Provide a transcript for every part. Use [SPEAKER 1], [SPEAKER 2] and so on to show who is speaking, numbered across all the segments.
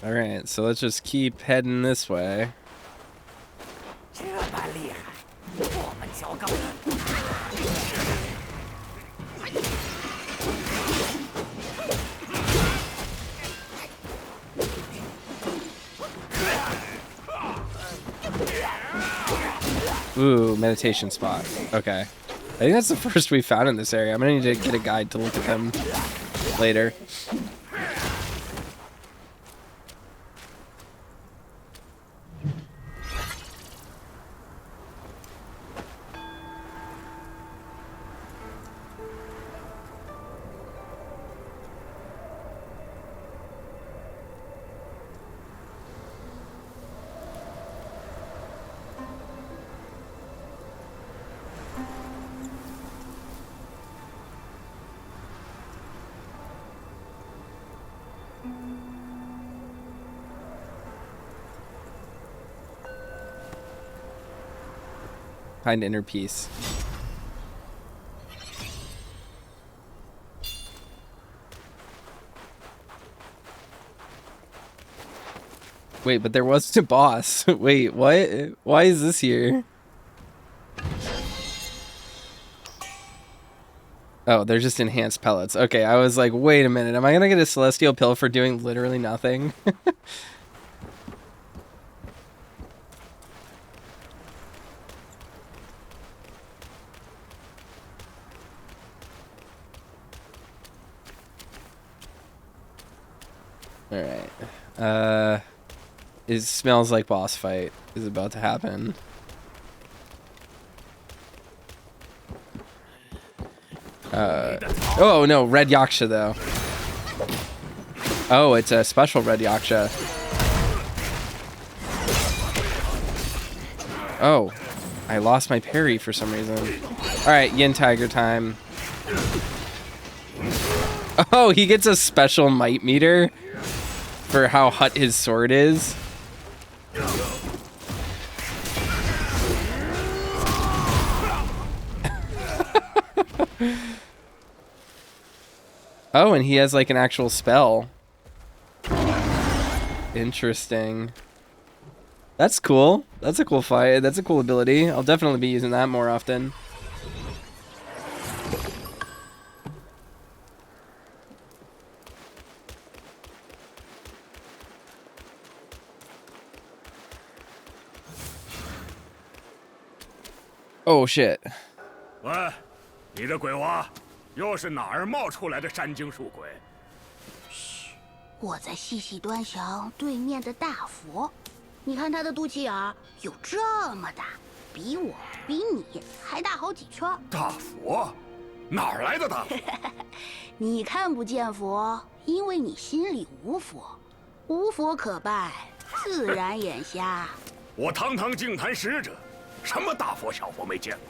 [SPEAKER 1] Alright, so let's just keep heading this way. Ooh, meditation spot. Okay. I think that's the first we found in this area. I'm gonna need to get a guide to look at them later. Find inner peace. Wait, but there wasn't a boss. Wait, what? Why is this here? Oh, they're just enhanced pellets. Okay, I was like, wait a minute. Am I gonna get a celestial pill for doing literally nothing? Alright. It smells like boss fight is about to happen. Oh no, red yaksha though. Oh, it's a special red yaksha. Oh, I lost my parry for some reason. Alright, yin tiger time. Oh, he gets a special might meter for how hot his sword is. Oh, and he has like an actual spell. Interesting. That's cool. That's a cool fight. That's a cool ability. I'll definitely be using that more often. Oh shit.
[SPEAKER 2] 喂，你的鬼娃，又是哪儿冒出来的山精树鬼？
[SPEAKER 3] 嘘，我在细细端详对面的大佛，你看他的肚脐眼儿有这么大，比我比你还大好几圈。
[SPEAKER 2] 大佛？哪儿来的大佛？
[SPEAKER 3] 你看不见佛，因为你心里无佛，无佛可拜，自然眼瞎。
[SPEAKER 2] 我堂堂净坛使者，什么大佛小佛没见过？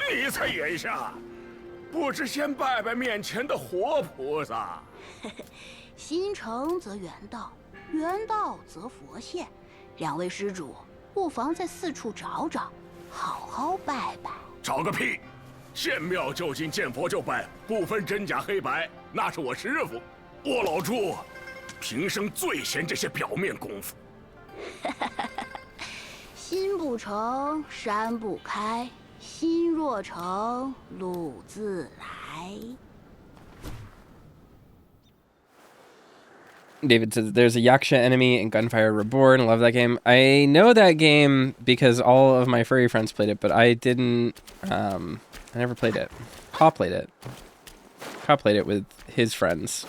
[SPEAKER 2] 你才眼瞎，不知先拜拜面前的活菩萨。
[SPEAKER 3] 心诚则圆道，圆道则佛现。两位施主，不妨在四处找找，好好拜拜。
[SPEAKER 2] 找个屁！见庙就进，见佛就拜，不分真假黑白，那是我师傅。我老朱，平生最嫌这些表面功夫。
[SPEAKER 3] 心不诚，山不开；心若诚，路自来。
[SPEAKER 1] David says there's a Yaksha enemy in Gunfire Reborn. Love that game. I know that game because all of my furry friends played it, but I didn't. I never played it. Paw played it. Paw played it with his friends,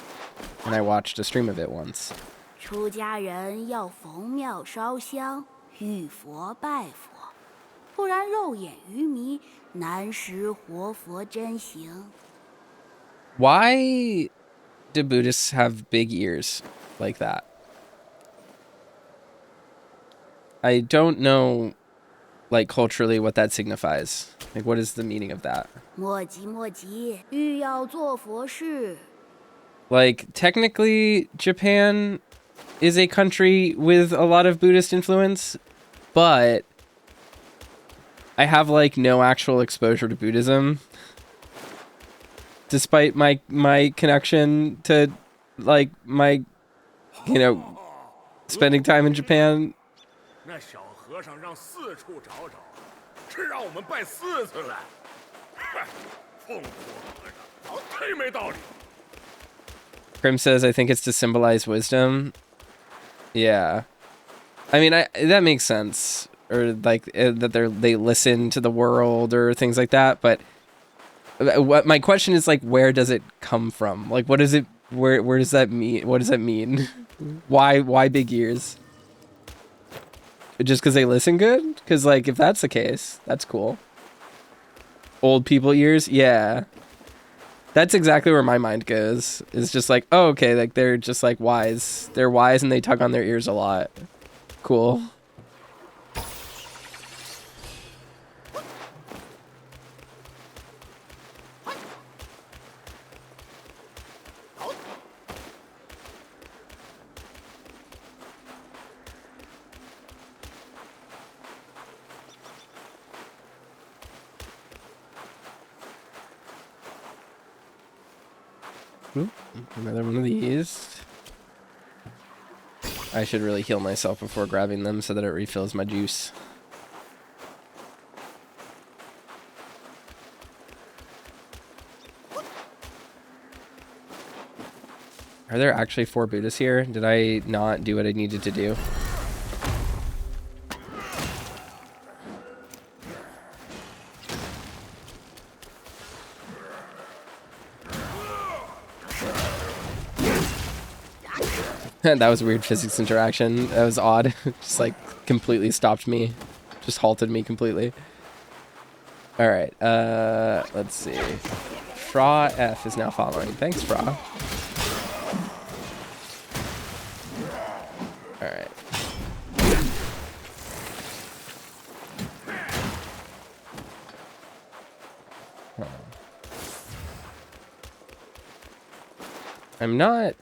[SPEAKER 1] and I watched a stream of it once.
[SPEAKER 3] 出家人要逢庙烧香，遇佛拜佛，不然肉眼愚迷，难识活佛真形。
[SPEAKER 1] Why do Buddhists have big ears like that? I don't know, like, culturally what that signifies. Like, what is the meaning of that?
[SPEAKER 3] 莫急莫急，欲要做佛事。
[SPEAKER 1] Like, technically, Japan is a country with a lot of Buddhist influence, but I have, like, no actual exposure to Buddhism. Despite my connection to, like, my, you know, spending time in Japan.
[SPEAKER 2] 那小和尚让四处找找，是让我们拜四次来。哼，疯婆和尚，忒没道理。
[SPEAKER 1] Krim says, I think it's to symbolize wisdom. Yeah. I mean, that makes sense. Or like that they listen to the world or things like that. But what my question is, like, where does it come from? Like, what is it? Where does that mean? What does that mean? Why big ears? Just because they listen good? Because, like, if that's the case, that's cool. Old people ears? Yeah. That's exactly where my mind goes. It's just like, oh, okay, like, they're just, like, wise. They're wise and they tug on their ears a lot. Cool. Another one of these. I should really heal myself before grabbing them so that it refills my juice. Are there actually 4 Buddhas here? Did I not do what I needed to do? That was a weird physics interaction. That was odd. Just like completely stopped me. Just halted me completely. Alright, let's see. Fra F is now following. Thanks, Fra. Alright. I'm not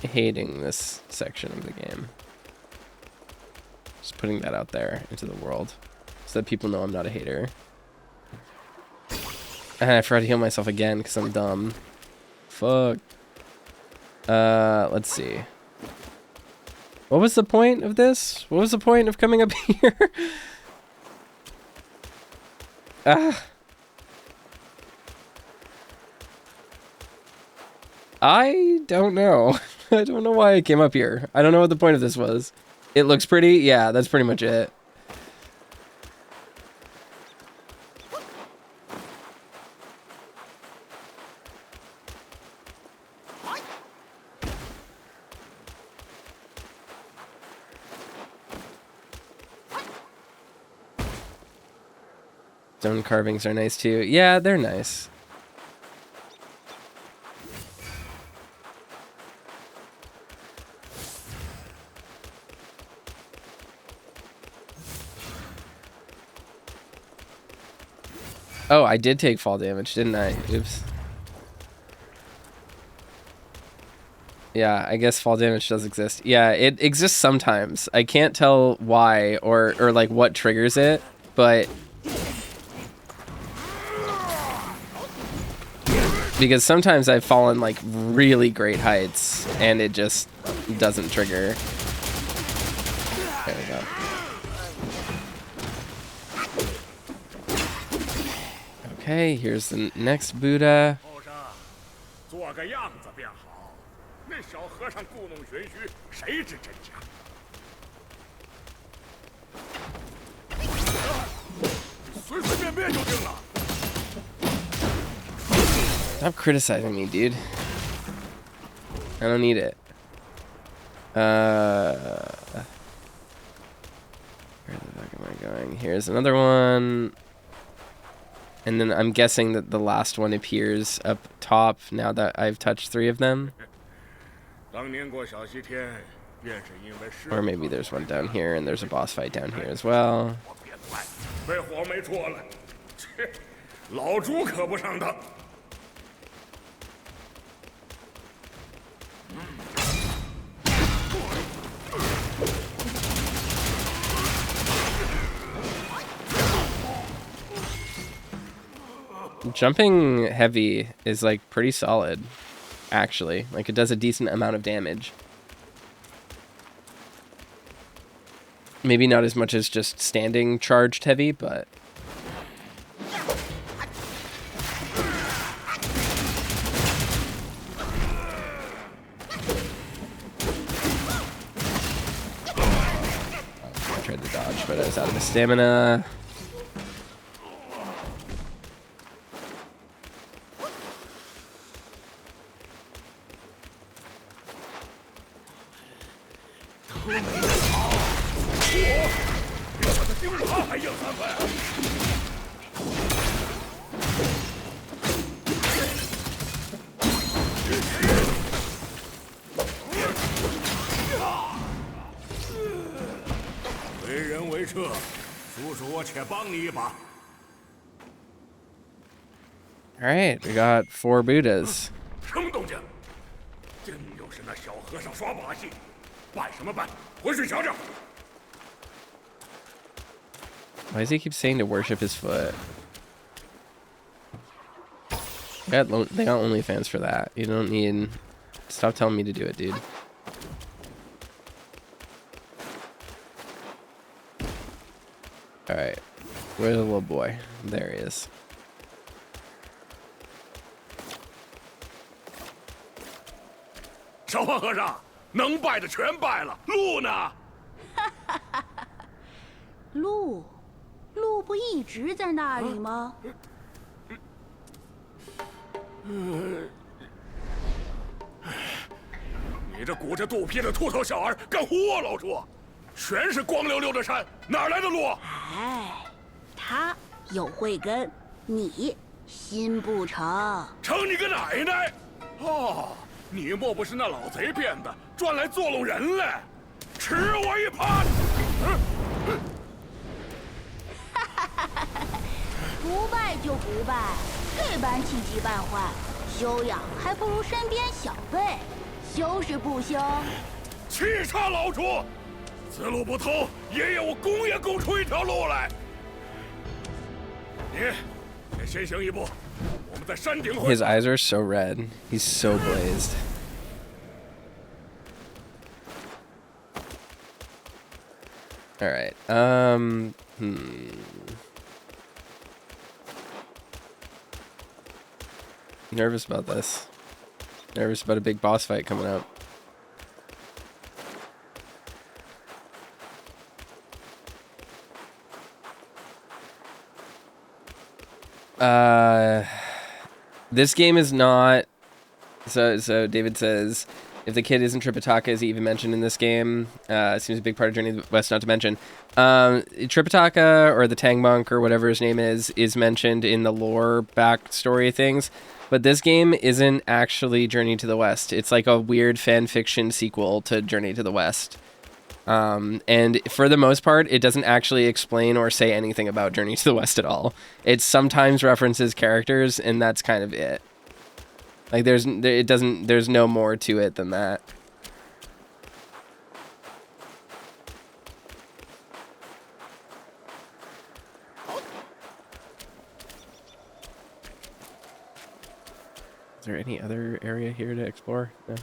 [SPEAKER 1] hating this section of the game. Just putting that out there into the world so that people know I'm not a hater. And I forgot to heal myself again because I'm dumb. Fuck. Let's see. What was the point of this? What was the point of coming up here? I don't know. I don't know why I came up here. I don't know what the point of this was. It looks pretty? Yeah, that's pretty much it. Stone carvings are nice too. Yeah, they're nice. Oh, I did take fall damage, didn't I? Oops. Yeah, I guess fall damage does exist. Yeah, it exists sometimes. I can't tell why or like what triggers it, but because sometimes I've fallen like really great heights and it just doesn't trigger. There we go. Okay, here's the next Buddha. Stop criticizing me, dude. I don't need it. Where the fuck am I going? Here's another one. And then I'm guessing that the last one appears up top now that I've touched 3 of them. Or maybe there's one down here and there's a boss fight down here as well. Jumping heavy is like pretty solid, actually. Like it does a decent amount of damage. Maybe not as much as just standing charged heavy, but... I tried to dodge, but I was out of stamina. Alright, we got 4 Buddhas.
[SPEAKER 2] 什么动静？真又是那小和尚耍把戏，办什么办？回去瞧瞧。
[SPEAKER 1] Why does he keep saying to worship his foot? They got OnlyFans for that. You don't need... Stop telling me to do it, dude. Alright. Where's the little boy? There he is.
[SPEAKER 2] 小胖和尚，能拜的全拜了，路呢？
[SPEAKER 3] 鹿不一直在那里吗？
[SPEAKER 2] 你这鼓着肚皮的秃头小儿敢唬我老猪？全是光溜溜的山，哪来的路？
[SPEAKER 3] 哎，他有慧根，你心不成。
[SPEAKER 2] 成你个奶奶！哦，你莫不是那老贼变的，专来作弄人来？吃我一耙！
[SPEAKER 3] 不拜就不拜，这般气急败坏，修养还不如身边小辈。修是不修？
[SPEAKER 2] 气煞老猪！此路不通，爷爷我攻也攻出一条路来。你先行一步，我们在山顶会。
[SPEAKER 1] His eyes are so red. He's so blazed. Alright, Nervous about this. Nervous about a big boss fight coming up. This game is not... So David says, if the kid isn't Tripitaka, is he even mentioned in this game? Seems a big part of Journey to the West not to mention. Tripitaka, or the Tang Monk, or whatever his name is mentioned in the lore backstory things. But this game isn't actually Journey to the West. It's like a weird fan fiction sequel to Journey to the West. And for the most part, it doesn't actually explain or say anything about Journey to the West at all. It sometimes references characters, and that's kind of it. Like there's no more to it than that. Is there any other area here to explore? No.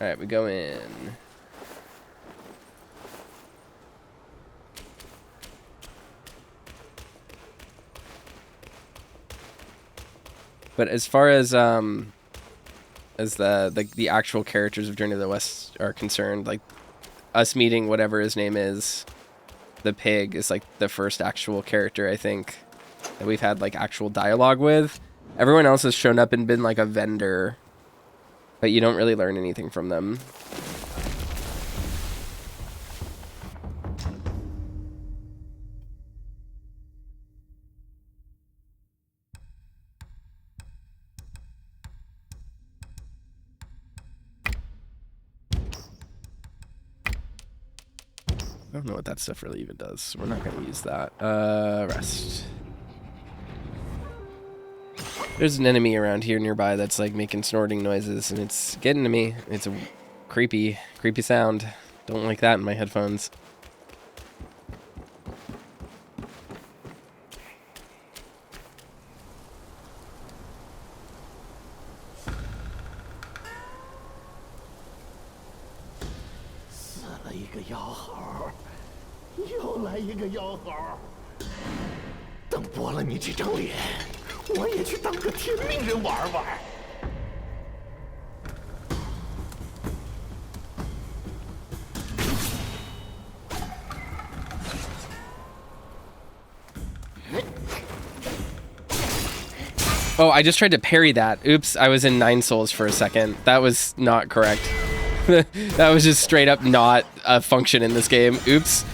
[SPEAKER 1] All right, we go in. But as far as the actual characters of Journey to the West are concerned, like us meeting whatever his name is, the pig, is like the first actual character I think that we've had like actual dialogue with. Everyone else has shown up and been like a vendor, but you don't really learn anything from them. I don't know what that stuff really even does, so we're not going to use that. Rest. There's an enemy around here nearby that's like making snorting noises, and it's getting to me. It's a creepy sound. Don't like that in my headphones.
[SPEAKER 4] 一个妖猴，又来一个妖猴。等剥了你这张脸，我也去当个天命人玩玩。
[SPEAKER 1] Oh, I just tried to parry that. Oops, I was in 9 souls for a second. That was not correct. That was just straight up not a function in this game. Oops.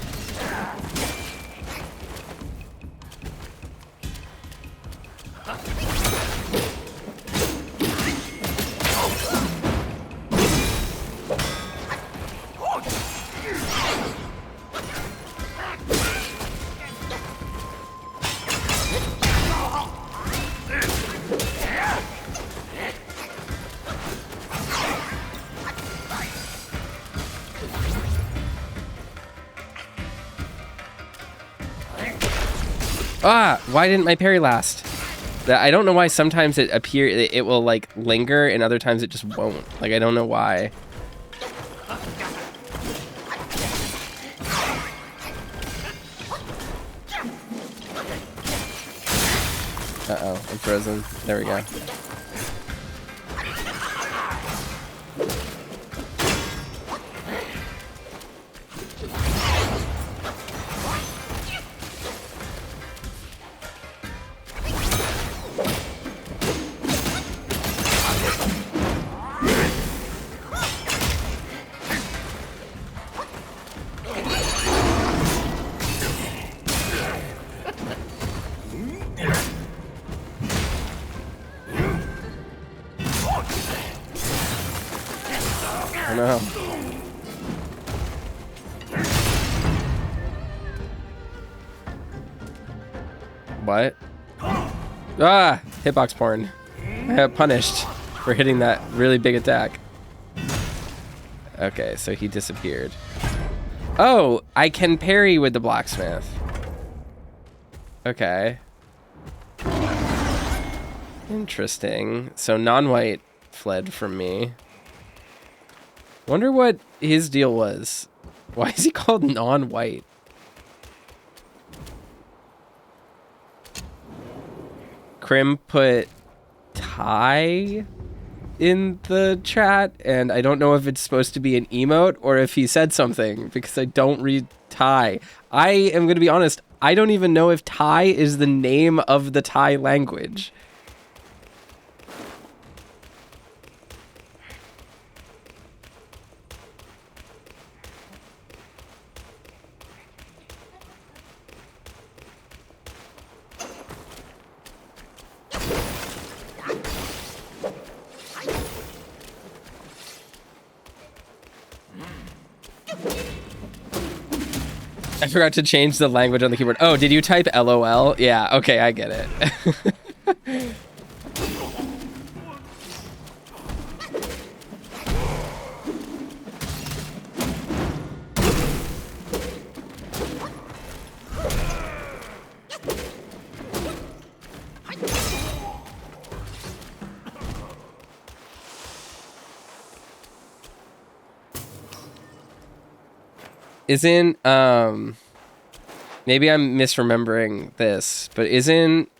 [SPEAKER 1] Ah, why didn't my parry last? I don't know why sometimes it will like linger and other times it just won't. Like I don't know why. Uh-oh, I'm frozen. There we go. Oh no. What? Ah! Hitbox porn. I got punished for hitting that really big attack. Okay, so he disappeared. Oh! I can parry with the blacksmith. Okay. Interesting. So non-white fled from me. Wonder what his deal was. Why is he called non-white? Krim put Thai in the chat, and I don't know if it's supposed to be an emote or if he said something, because I don't read Thai. I am going to be honest, I don't even know if Thai is the name of the Thai language. I forgot to change the language on the keyboard. Oh, did you type LOL? Yeah, okay, I get it. Isn't, maybe I'm misremembering this, but isn't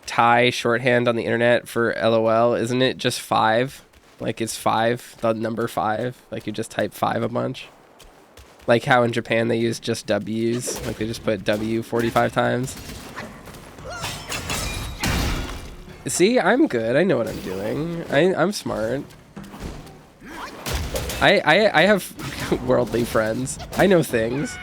[SPEAKER 1] Thai shorthand on the internet for LOL? Isn't it just 5? Like it's 5, the number 5? Like you just type 5 a bunch? Like how in Japan they use just W's? Like they just put W 45 times? See, I'm good. I know what I'm doing. I'm smart. I have worldly friends. I know things.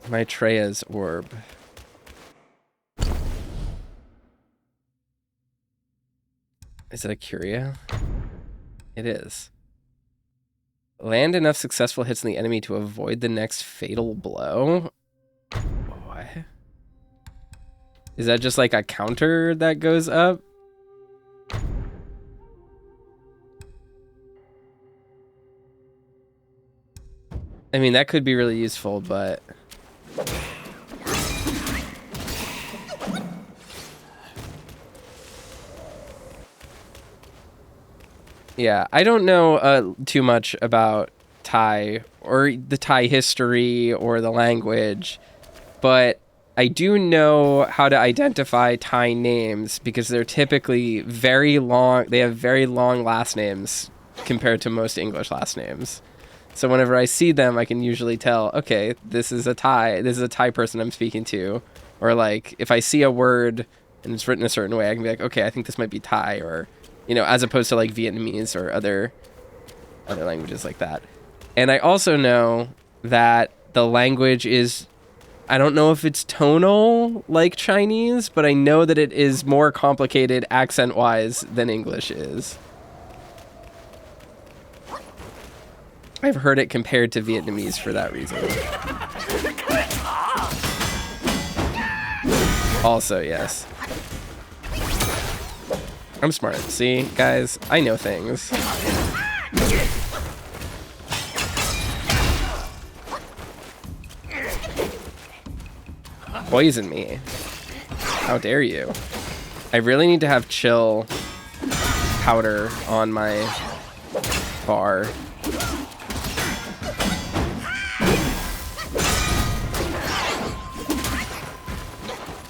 [SPEAKER 1] Maitreya's orb. Is it a curia? It is. Land enough successful hits on the enemy to avoid the next fatal blow? What? Is that just like a counter that goes up? I mean, that could be really useful, but... Yeah, I don't know too much about Thai or the Thai history or the language, but I do know how to identify Thai names because they're typically very long. They have very long last names compared to most English last names. So whenever I see them, I can usually tell, okay, this is a Thai person I'm speaking to. Or like if I see a word and it's written a certain way, I can be like, okay, I think this might be Thai, or, you know, as opposed to like Vietnamese or other languages like that. And I also know that the language is, I don't know if it's tonal like Chinese, but I know that it is more complicated accent-wise than English is. I've heard it compared to Vietnamese for that reason. Also, yes. I'm smart. See, guys, I know things. Poison me. How dare you? I really need to have chill powder on my bar.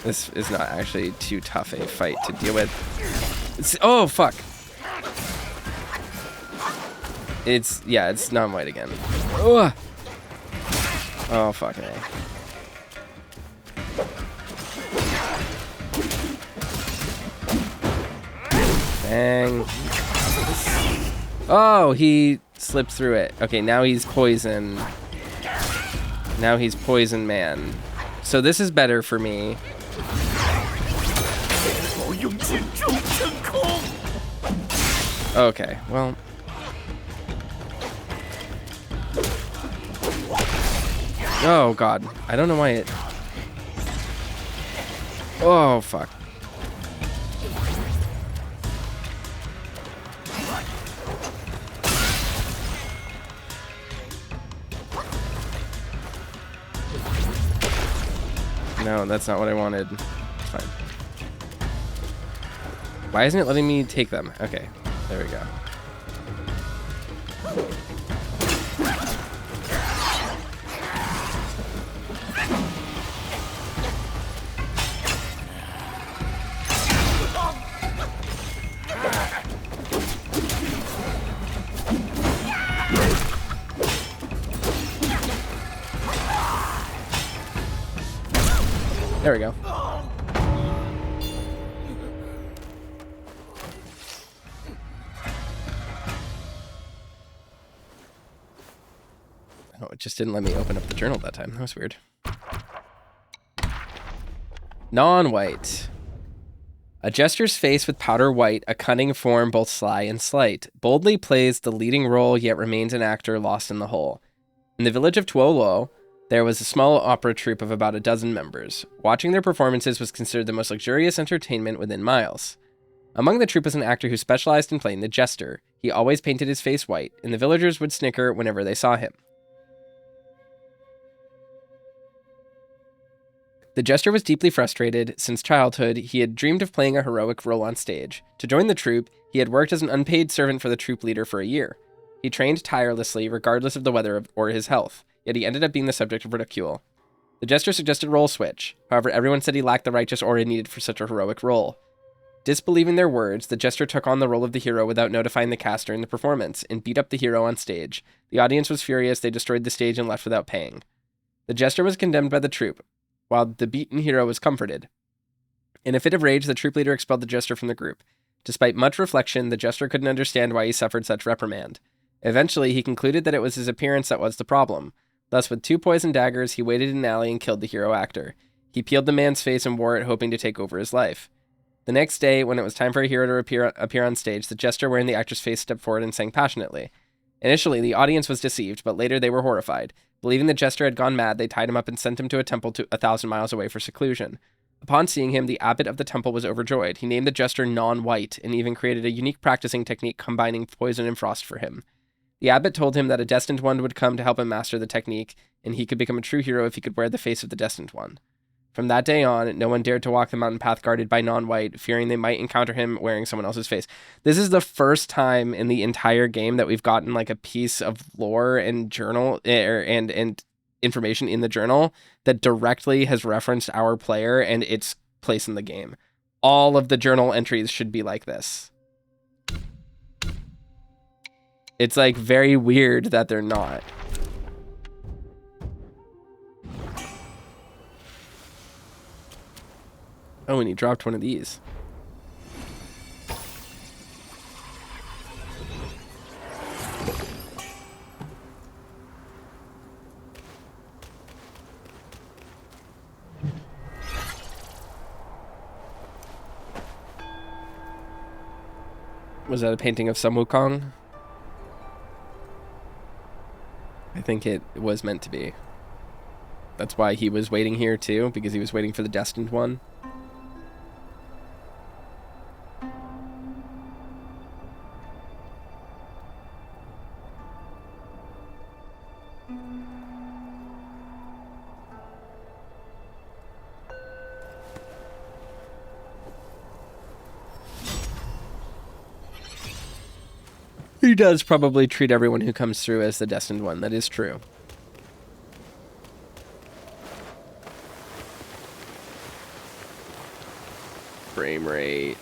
[SPEAKER 1] This is not actually too tough a fight to deal with. Oh, fuck. It's non-white again. Ugh. Oh, fuck me. Bang. Oh, he slipped through it. Okay, now he's poison. Now he's poison man. So this is better for me. Okay, well. Oh, God. I don't know why it... Oh, fuck. No, that's not what I wanted. It's fine. Why isn't it letting me take them? Okay, there we go. There we go. Oh, it just didn't let me open up the journal that time. That was weird. Non-white. A jester's face with powder white, a cunning form, both sly and slight. Boldly plays the leading role, yet remains an actor lost in the whole. In the village of Tuolo, there was a small opera troupe of about a dozen members. Watching their performances was considered the most luxurious entertainment within miles. Among the troupe was an actor who specialized in playing the jester. He always painted his face white, and the villagers would snicker whenever they saw him. The jester was deeply frustrated. Since childhood, he had dreamed of playing a heroic role on stage. To join the troupe, he had worked as an unpaid servant for the troupe leader for a year. He trained tirelessly, regardless of the weather or his health, yet he ended up being the subject of ridicule. The jester suggested role switch. However, everyone said he lacked the righteous aura needed for such a heroic role. Disbelieving their words, the jester took on the role of the hero without notifying the cast during the performance, and beat up the hero on stage. The audience was furious. They destroyed the stage and left without paying. The jester was condemned by the troupe, while the beaten hero was comforted. In a fit of rage, the troupe leader expelled the jester from the group. Despite much reflection, the jester couldn't understand why he suffered such reprimand. Eventually, he concluded that it was his appearance that was the problem. Thus, with 2 poison daggers, he waited in an alley and killed the hero actor. He peeled the man's face and wore it, hoping to take over his life. The next day, when it was time for a hero to appear on stage, the jester wearing the actor's face stepped forward and sang passionately. Initially, the audience was deceived, but later they were horrified. Believing the jester had gone mad, they tied him up and sent him to a temple 1,000 miles away for seclusion. Upon seeing him, the abbot of the temple was overjoyed. He named the jester non-white and even created a unique practicing technique combining poison and frost for him. The abbot told him that a destined one would come to help him master the technique, and he could become a true hero if he could wear the face of the destined one. From that day on, no one dared to walk the mountain path guarded by non-white, fearing they might encounter him wearing someone else's face. This is the first time in the entire game that we've gotten like a piece of lore and journal and information in the journal that directly has referenced our player and its place in the game. All of the journal entries should be like this. It's like very weird that they're not. Oh, and he dropped one of these. Was that a painting of Sun Wukong? I think it was meant to be. That's why he was waiting here too, because he was waiting for the destined one. He does probably treat everyone who comes through as the destined one. That is true. Frame rate.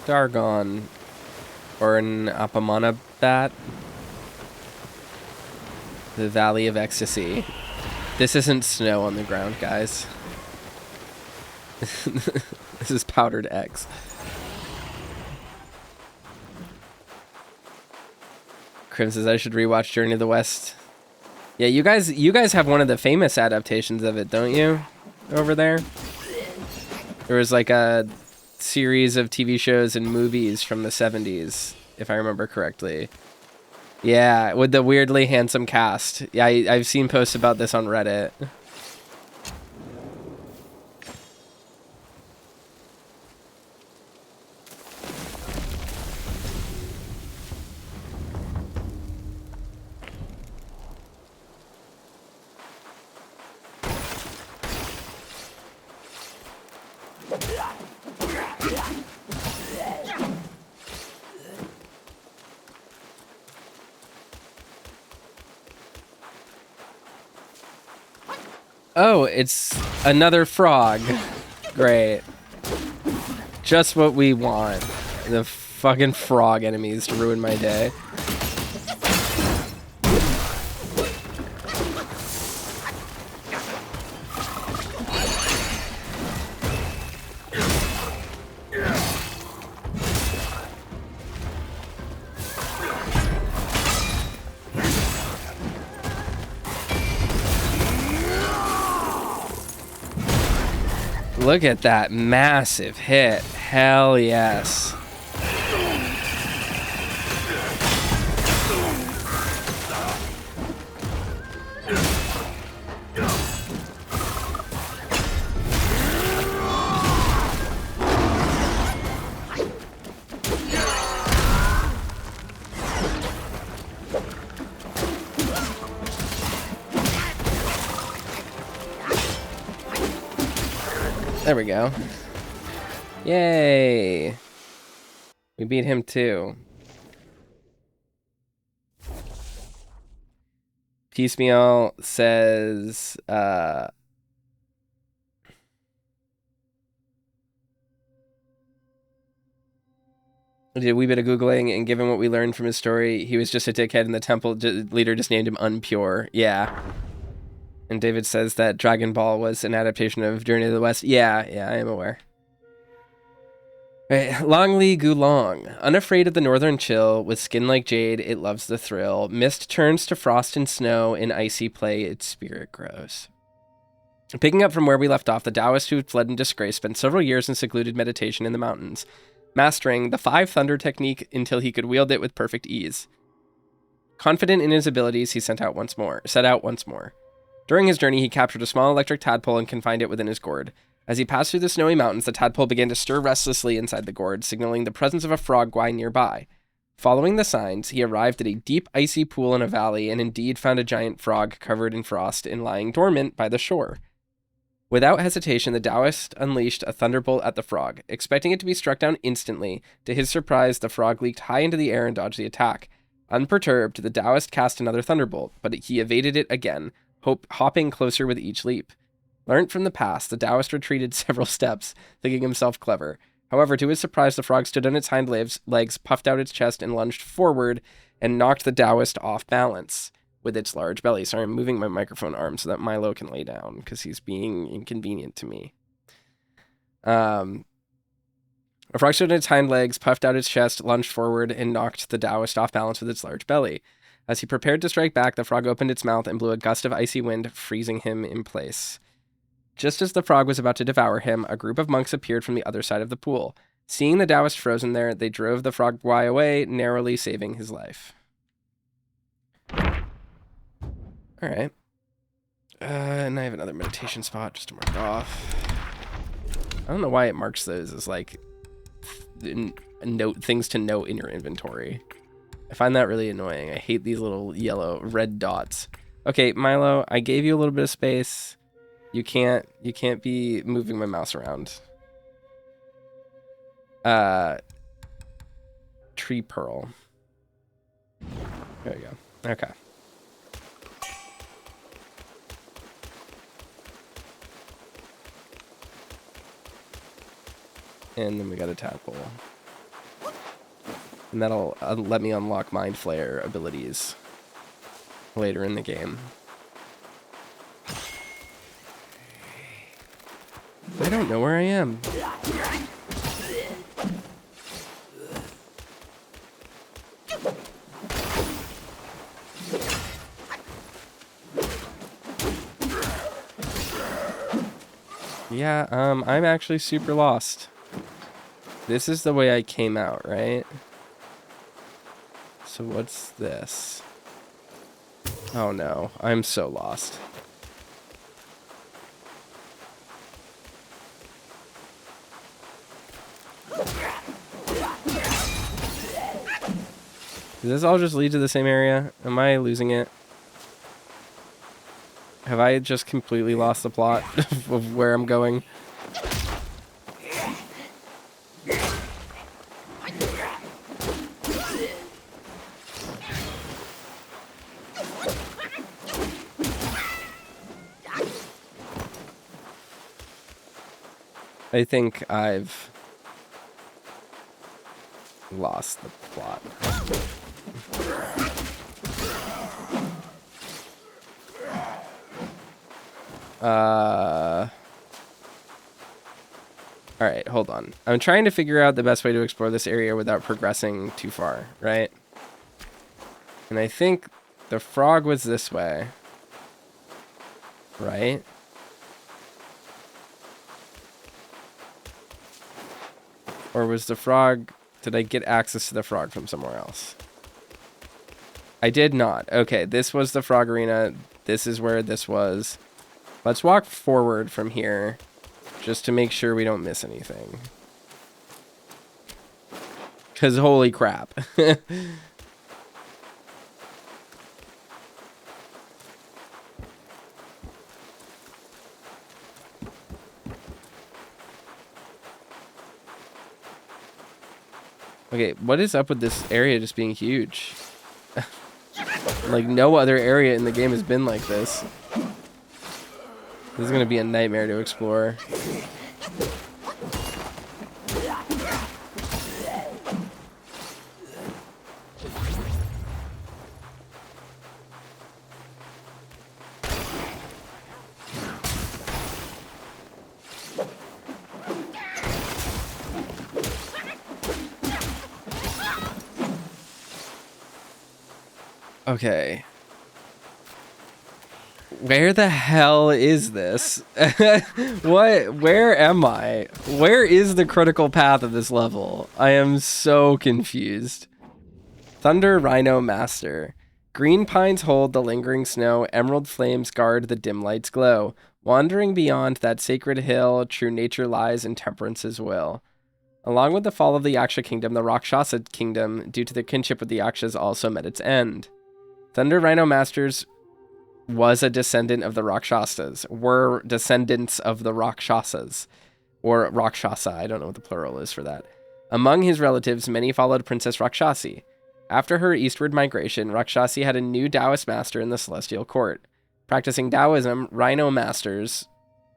[SPEAKER 1] Dargon. Or an Apamana bat. The Valley of Ecstasy. This isn't snow on the ground, guys. This is powdered X. Crim says I should rewatch Journey to the West. Yeah, you guys have one of the famous adaptations of it, don't you? Over there. There was like a series of TV shows and movies from the 70s, if I remember correctly. Yeah, with the weirdly handsome cast. Yeah, I've seen posts about this on Reddit. Oh, it's another frog. Great. Just what we want. The fucking frog enemies to ruin my day. Look at that massive hit. Hell yes. There we go. Yay! We beat him too. Piecemeal says, did a wee bit of Googling, and given what we learned from his story, he was just a dickhead and the temple leader just named him Unpure. Yeah. And David says that Dragon Ball was an adaptation of Journey to the West. Yeah, I am aware. Right. Longli Gulong. Unafraid of the northern chill, with skin like jade, it loves the thrill. Mist turns to frost and snow, in icy play its spirit grows. Picking up from where we left off, the Taoist who fled in disgrace spent several years in secluded meditation in the mountains, mastering the Five Thunder technique until he could wield it with perfect ease. Confident in his abilities, he set out once more. During his journey, he captured a small electric tadpole and confined it within his gourd. As he passed through the snowy mountains, the tadpole began to stir restlessly inside the gourd, signaling the presence of a frog guy nearby. Following the signs, he arrived at a deep, icy pool in a valley and indeed found a giant frog covered in frost and lying dormant by the shore. Without hesitation, the Taoist unleashed a thunderbolt at the frog. Expecting it to be struck down instantly, to his surprise, the frog leaped high into the air and dodged the attack. Unperturbed, the Taoist cast another thunderbolt, but he evaded it again, hopping closer with each leap. Learned from the past, the Taoist retreated several steps, thinking himself clever. However, to his surprise, the frog stood on its hind legs, puffed out its chest, and lunged forward, and knocked the Taoist off balance with its large belly. Sorry, I'm moving my microphone arm so that Milo can lay down, because he's being inconvenient to me. A frog stood on its hind legs, puffed out its chest, lunged forward, and knocked the Taoist off balance with its large belly. As he prepared to strike back, the frog opened its mouth and blew a gust of icy wind, freezing him in place. Just as the frog was about to devour him, a group of monks appeared from the other side of the pool. Seeing the Taoist frozen there, they drove the frog guy away, narrowly saving his life. Alright. And I have another meditation spot just to mark off. I don't know why it marks those as, like, things to note in your inventory. I find that really annoying. I hate these little red dots. Okay, Milo, I gave you a little bit of space. You can't be moving my mouse around. Tree pearl. There you go. Okay. And then we got a tadpole. And that'll let me unlock Mind Flayer abilities later in the game. I don't know where I am. Yeah, I'm actually super lost. This is the way I came out, right? So what's this? Oh no, I'm so lost. Does this all just lead to the same area? Am I losing it? Have I just completely lost the plot of where I'm going? I think I've lost the plot. Alright, hold on. I'm trying to figure out the best way to explore this area without progressing too far, right? And I think the frog was this way. Right? Or was the frog... Did I get access to the frog from somewhere else? I did not. Okay, this was the frog arena. This is where this was. Let's walk forward from here, just to make sure we don't miss anything. Because holy crap. Okay, what is up with this area just being huge? Like, no other area in the game has been like this. This is going to be a nightmare to explore. Okay. Where the hell is this? Where am I? Where is the critical path of this level? I am so confused. Thunder Rhino Master. Green pines hold the lingering snow, emerald flames guard the dim light's glow. Wandering beyond that sacred hill, true nature lies and temperance's will. Along with the fall of the Yaksha kingdom, the Rakshasa kingdom, due to their kinship with the Yakshas, also met its end. Thunder Rhino Masters was a descendant of the Rakshasas, were descendants of the Rakshasas, or Rakshasa, I don't know what the plural is for that. Among his relatives, many followed Princess Rakshasi. After her eastward migration, Rakshasi had a new Taoist master in the celestial court. Practicing Taoism, Rhino Masters,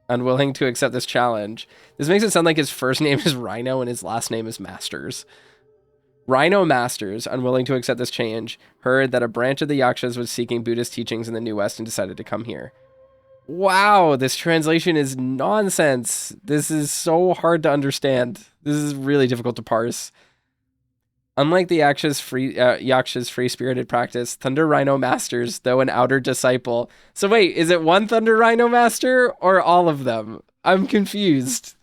[SPEAKER 1] unwilling to accept this challenge. This makes it sound like his first name is Rhino and his last name is Masters. Rhino Masters, unwilling to accept this change, heard that a branch of the Yakshas was seeking Buddhist teachings in the New West and decided to come here. Wow, this translation is nonsense. This is so hard to understand. This is really difficult to parse. Unlike the Yaksha's free-spirited practice, Thunder Rhino Masters, though an outer disciple... So wait, is it one Thunder Rhino Master or all of them? I'm confused.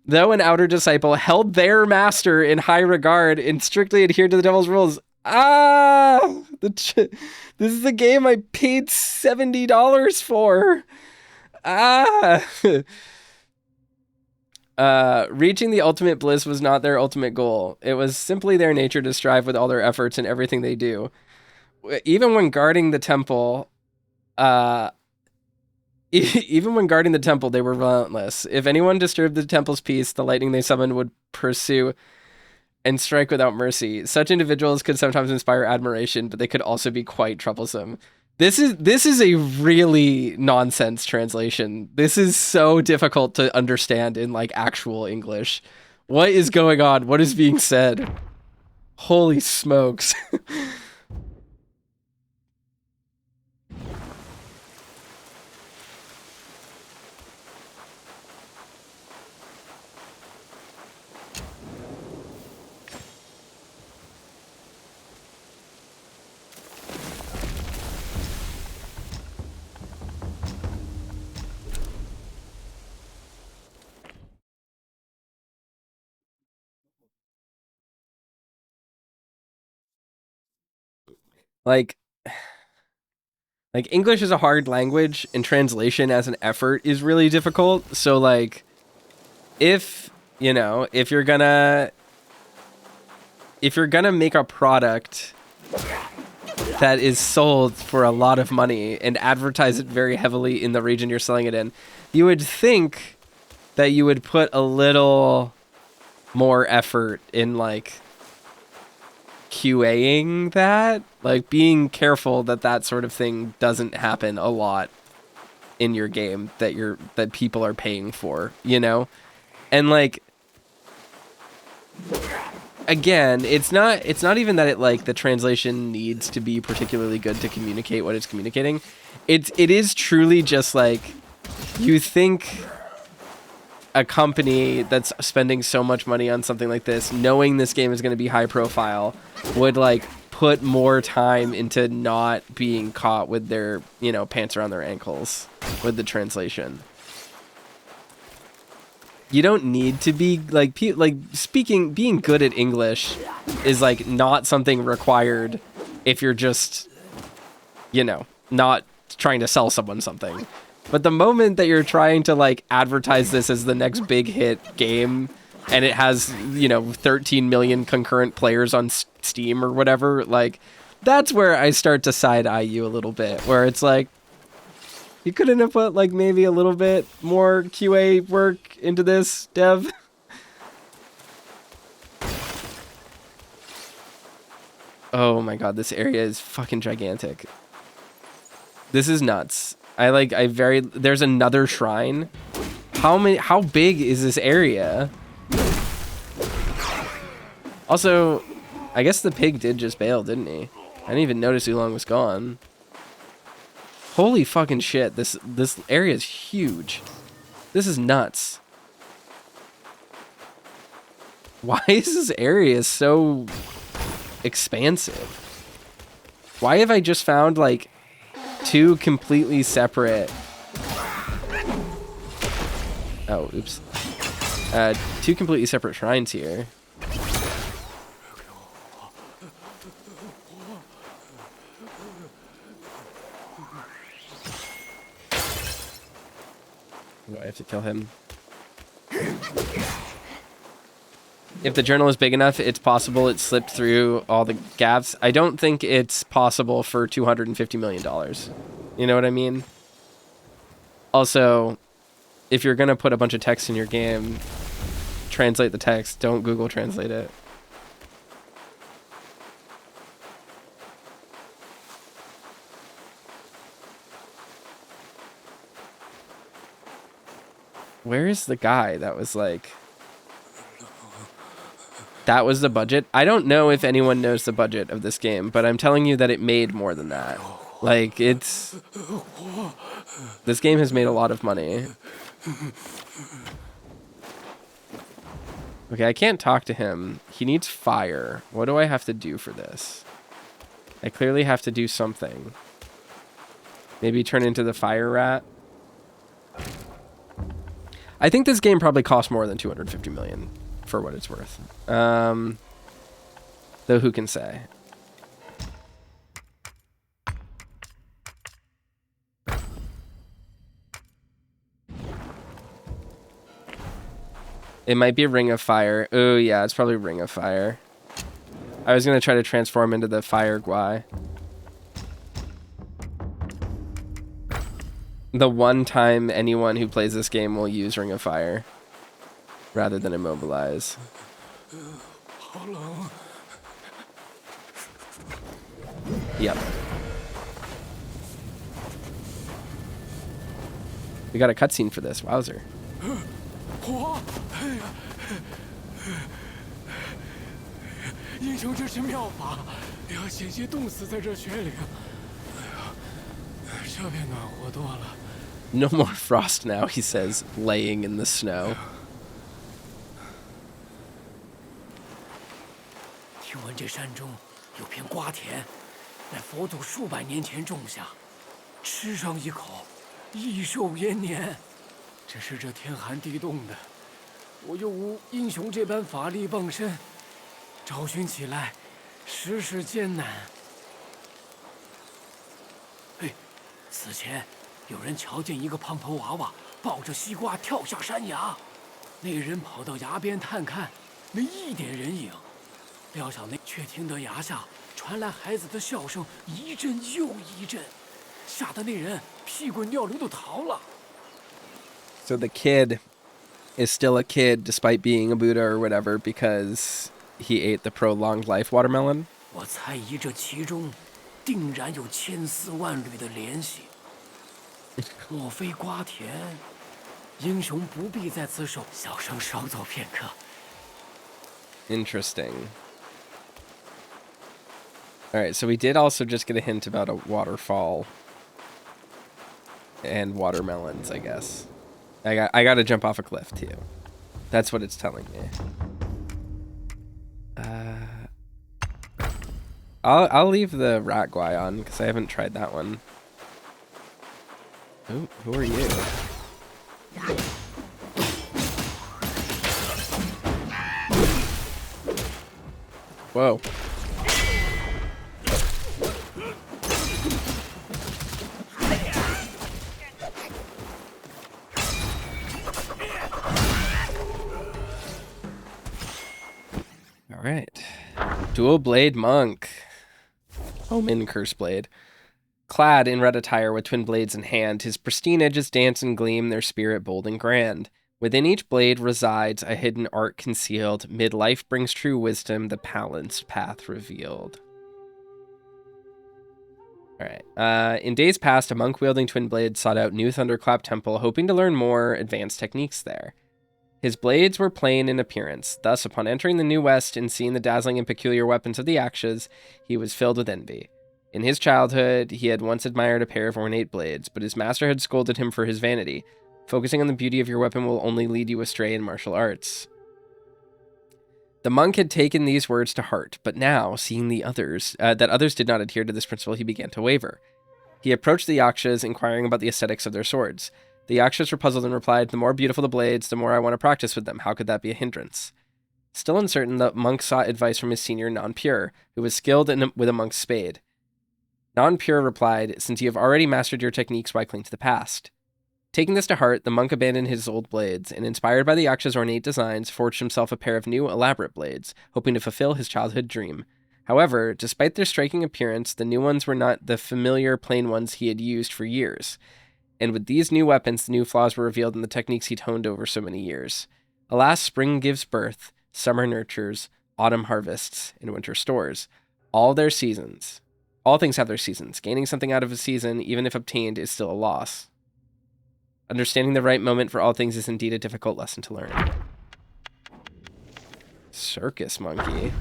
[SPEAKER 1] Though an outer disciple, held their master in high regard and strictly adhered to the devil's rules. This is the game I paid $70 for. Reaching the ultimate bliss was not their ultimate goal. It was simply their nature to strive with all their efforts in everything they do. Even when guarding the temple, they were relentless. If anyone disturbed the temple's peace, the lightning they summoned would pursue and strike without mercy. Such individuals could sometimes inspire admiration, but they could also be quite troublesome. This is a really nonsense translation. This is so difficult to understand in like actual English. What is going on? What is being said? Holy smokes. Like English is a hard language and translation as an effort is really difficult. So like if you're gonna make a product that is sold for a lot of money and advertise it very heavily in the region you're selling it in, you would think that you would put a little more effort in like QAing that, like being careful that sort of thing doesn't happen a lot in your game that people are paying for, and like again, it's not even that it like the translation needs to be particularly good to communicate what it's communicating. It is truly just like you think a company that's spending so much money on something like this, knowing this game is going to be high profile, would like put more time into not being caught with their, pants around their ankles with the translation. You don't need to be like being good at English is like not something required if you're just, not trying to sell someone something. But the moment that you're trying to like advertise this as the next big hit game and it has, 13 million concurrent players on Steam or whatever, like that's where I start to side eye you a little bit, where it's like, you couldn't have put like maybe a little bit more QA work into this, dev. Oh my god, this area is fucking gigantic. This is nuts. There's another shrine. How big is this area? Also, I guess the pig did just bail, didn't he? I didn't even notice Oolong was gone. Holy fucking shit, this area is huge. This is nuts. Why is this area so expansive? Why have I just found like two completely separate... Oh, oops. Two completely separate shrines here. kill him. If the journal is big enough, it's possible it slipped through all the gaps. I don't think it's possible for $250 million. You know what I mean? Also, if you're going to put a bunch of text in your game, translate the text. Don't Google Translate it. Where is the guy that was like... That was the budget? I don't know if anyone knows the budget of this game, but I'm telling you that it made more than that. Like, it's... This game has made a lot of money. Okay, I can't talk to him. He needs fire. What do I have to do for this? I clearly have to do something. Maybe turn into the fire rat? I think this game probably cost more than $250 million for what it's worth. Though who can say? It might be Ring of Fire. Oh yeah, it's probably Ring of Fire. I was gonna try to transform into the Fire Guai. The one time anyone who plays this game will use Ring of Fire rather than Immobilize. Yep. We got a cutscene for this. Wowzer.
[SPEAKER 5] 英雄这是妙法，要险些冻死在这雪里。哎呀，这边暖和多了。
[SPEAKER 1] No more frost now, he says, laying in the snow.
[SPEAKER 5] 听闻这山中有片瓜田，乃佛祖数百年前种下，吃上一口，益寿延年。只是这天寒地冻的，我又无英雄这般法力傍身，找寻起来实是艰难。嘿，此前有人瞧见一个胖头娃娃抱着西瓜跳下山崖，那人跑到崖边探看，没一点人影。料想却听得崖下传来孩子的笑声，一阵又一阵，吓得那人屁滚尿流的逃了。
[SPEAKER 1] So the kid is still a kid despite being a Buddha or whatever because he ate the prolonged life watermelon.
[SPEAKER 5] 我猜疑这其中定然有千丝万缕的联系。莫非瓜田？英雄不必在此守，小生稍走片刻。
[SPEAKER 1] Interesting. All right, so we did also just get a hint about a waterfall and watermelons, I guess. I got to jump off a cliff too. That's what it's telling me. I'll leave the rat guai on because I haven't tried that one. Ooh, who are you? Whoa. All right. Dual blade monk. Omen curse blade. Clad in red attire with twin blades in hand, his pristine edges dance and gleam, their spirit bold and grand. Within each blade resides a hidden art concealed. Mid-life brings true wisdom, the balanced path revealed. All right. In days past, a monk wielding twin blades sought out New Thunderclap Temple, hoping to learn more advanced techniques there. His blades were plain in appearance. Thus, upon entering the New West and seeing the dazzling and peculiar weapons of the Yakshas, he was filled with envy. In his childhood, he had once admired a pair of ornate blades, but his master had scolded him for his vanity. Focusing on the beauty of your weapon will only lead you astray in martial arts. The monk had taken these words to heart, but now, seeing that others did not adhere to this principle, he began to waver. He approached the Yakshas, inquiring about the aesthetics of their swords. The Yakshas were puzzled and replied, "The more beautiful the blades, the more I want to practice with them. How could that be a hindrance?" Still uncertain, the monk sought advice from his senior, Non-Pure, who was skilled with a monk's spade. Non-Pure replied, "Since you have already mastered your techniques, why cling to the past? Taking this to heart, the monk abandoned his old blades, and inspired by the Yaksha's ornate designs, forged himself a pair of new, elaborate blades, hoping to fulfill his childhood dream. However, despite their striking appearance, the new ones were not the familiar, plain ones he had used for years. And with these new weapons, the new flaws were revealed in the techniques he'd honed over so many years. Alas, spring gives birth, summer nurtures, autumn harvests, and winter stores. All their seasons. All things have their seasons. Gaining something out of a season, even if obtained, is still a loss. Understanding the right moment for all things is indeed a difficult lesson to learn. Circus monkey.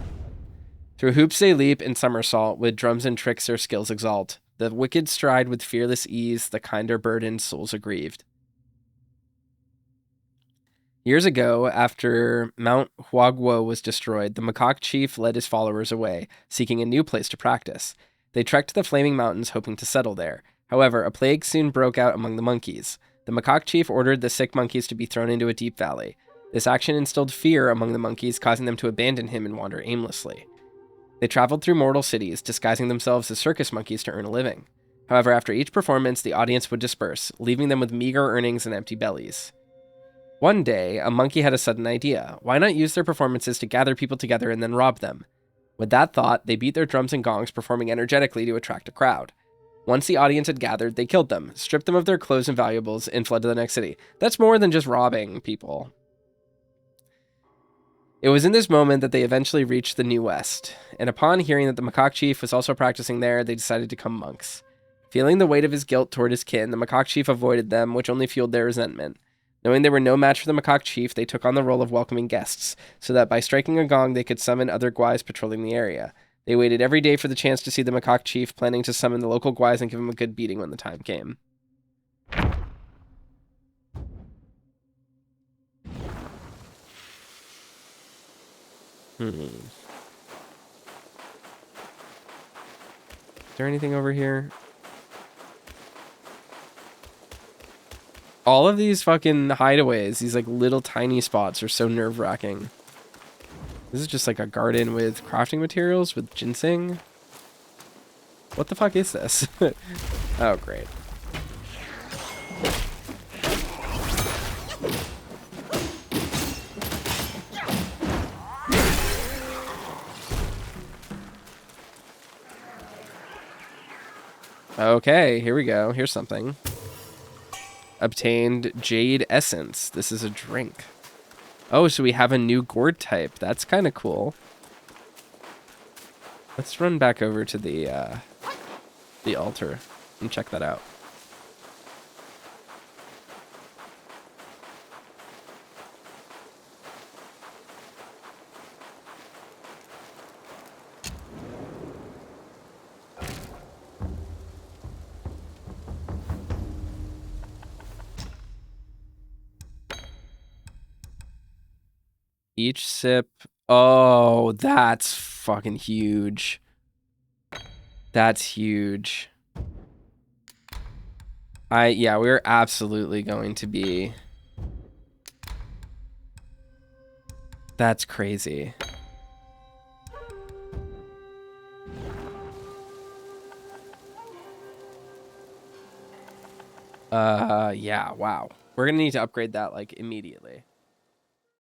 [SPEAKER 1] Through hoops they leap and somersault, with drums and tricks their skills exalt. The wicked stride with fearless ease, the kinder burdened, souls aggrieved. Years ago, after Mount Huaguo was destroyed, the macaque chief led his followers away, seeking a new place to practice. They trekked to the Flaming Mountains, hoping to settle there. However, a plague soon broke out among the monkeys. The macaque chief ordered the sick monkeys to be thrown into a deep valley. This action instilled fear among the monkeys, causing them to abandon him and wander aimlessly. They traveled through mortal cities, disguising themselves as circus monkeys to earn a living. However, after each performance, the audience would disperse, leaving them with meager earnings and empty bellies. One day, a monkey had a sudden idea. Why not use their performances to gather people together and then rob them? With that thought, they beat their drums and gongs, performing energetically to attract a crowd. Once the audience had gathered, they killed them, stripped them of their clothes and valuables, and fled to the next city. That's more than just robbing people. It was in this moment that they eventually reached the New West, and upon hearing that the macaque chief was also practicing there, they decided to become monks. Feeling the weight of his guilt toward his kin, the macaque chief avoided them, which only fueled their resentment. Knowing they were no match for the macaque chief, they took on the role of welcoming guests, so that by striking a gong they could summon other guais patrolling the area. They waited every day for the chance to see the macaque chief, planning to summon the local guais and give him a good beating when the time came. Is there anything over here? All of these fucking hideaways, these like little tiny spots are so nerve-wracking. This is just like a garden with crafting materials with ginseng. What the fuck is this? Oh, great. Okay, here we go. Here's something. Obtained Jade Essence. This is a drink. Oh, so we have a new gourd type. That's kind of cool. Let's run back over to the altar and check that out. Each sip. Oh, that's fucking huge. That's huge. Yeah, we're absolutely going to be. That's crazy. Yeah, wow. We're gonna need to upgrade that like immediately.